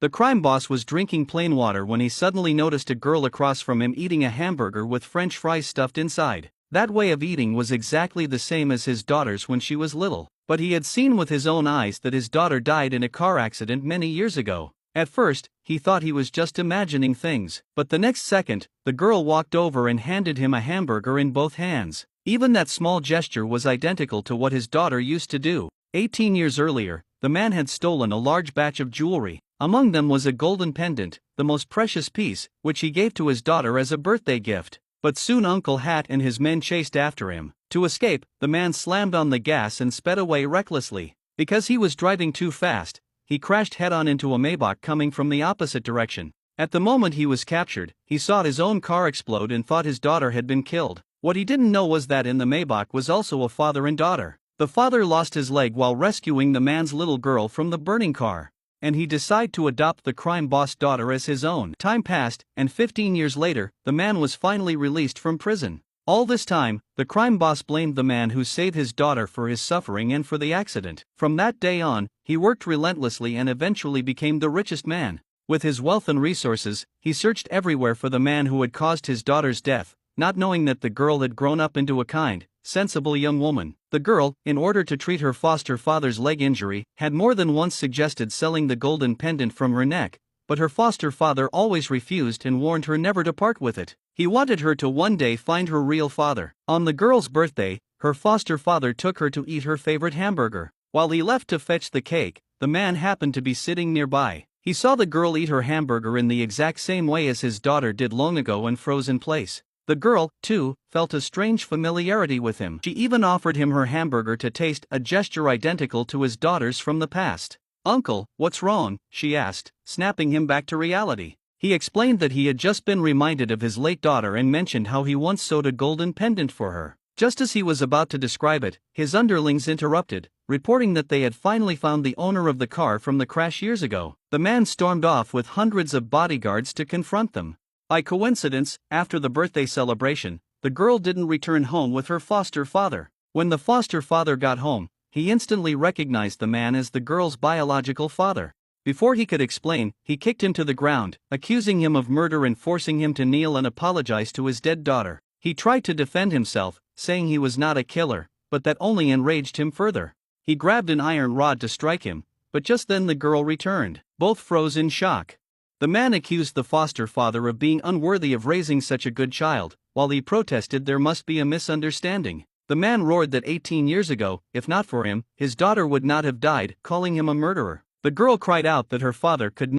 The crime boss was drinking plain water when he suddenly noticed a girl across from him eating a hamburger with French fries stuffed inside. That way of eating was exactly the same as his daughter's when she was little, but he had seen with his own eyes that his daughter died in a car accident many years ago. At first, he thought he was just imagining things, but the next second, the girl walked over and handed him a hamburger in both hands. Even that small gesture was identical to what his daughter used to do. 18 years earlier, the man had stolen a large batch of jewelry. Among them was a golden pendant, the most precious piece, which he gave to his daughter as a birthday gift. But soon Uncle Hat and his men chased after him. To escape, the man slammed on the gas and sped away recklessly. Because he was driving too fast, he crashed head-on into a Maybach coming from the opposite direction. At the moment he was captured, he saw his own car explode and thought his daughter had been killed. What he didn't know was that in the Maybach was also a father and daughter. The father lost his leg while rescuing the man's little girl from the burning car, and he decided to adopt the crime boss' daughter as his own. Time passed, and 15 years later, the man was finally released from prison. All this time, the crime boss blamed the man who saved his daughter for his suffering and for the accident. From that day on, he worked relentlessly and eventually became the richest man. With his wealth and resources, he searched everywhere for the man who had caused his daughter's death, not knowing that the girl had grown up into a kind, sensible young woman. The girl, in order to treat her foster father's leg injury, had more than once suggested selling the golden pendant from her neck, but her foster father always refused and warned her never to part with it. He wanted her to one day find her real father. On the girl's birthday, her foster father took her to eat her favorite hamburger. While he left to fetch the cake, the man happened to be sitting nearby. He saw the girl eat her hamburger in the exact same way as his daughter did long ago and froze in place. The girl, too, felt a strange familiarity with him. She even offered him her hamburger to taste, a gesture identical to his daughter's from the past. "Uncle, what's wrong?" she asked, snapping him back to reality. He explained that he had just been reminded of his late daughter and mentioned how he once sewed a golden pendant for her. Just as he was about to describe it, his underlings interrupted, reporting that they had finally found the owner of the car from the crash years ago. The man stormed off with hundreds of bodyguards to confront them. By coincidence, after the birthday celebration, the girl didn't return home with her foster father. When the foster father got home, he instantly recognized the man as the girl's biological father. Before he could explain, he kicked him to the ground, accusing him of murder and forcing him to kneel and apologize to his dead daughter. He tried to defend himself, saying he was not a killer, but that only enraged him further. He grabbed an iron rod to strike him, but just then the girl returned. Both froze in shock. The man accused the foster father of being unworthy of raising such a good child, while he protested there must be a misunderstanding. The man roared that 18 years ago, if not for him, his daughter would not have died, calling him a murderer. The girl cried out that her father could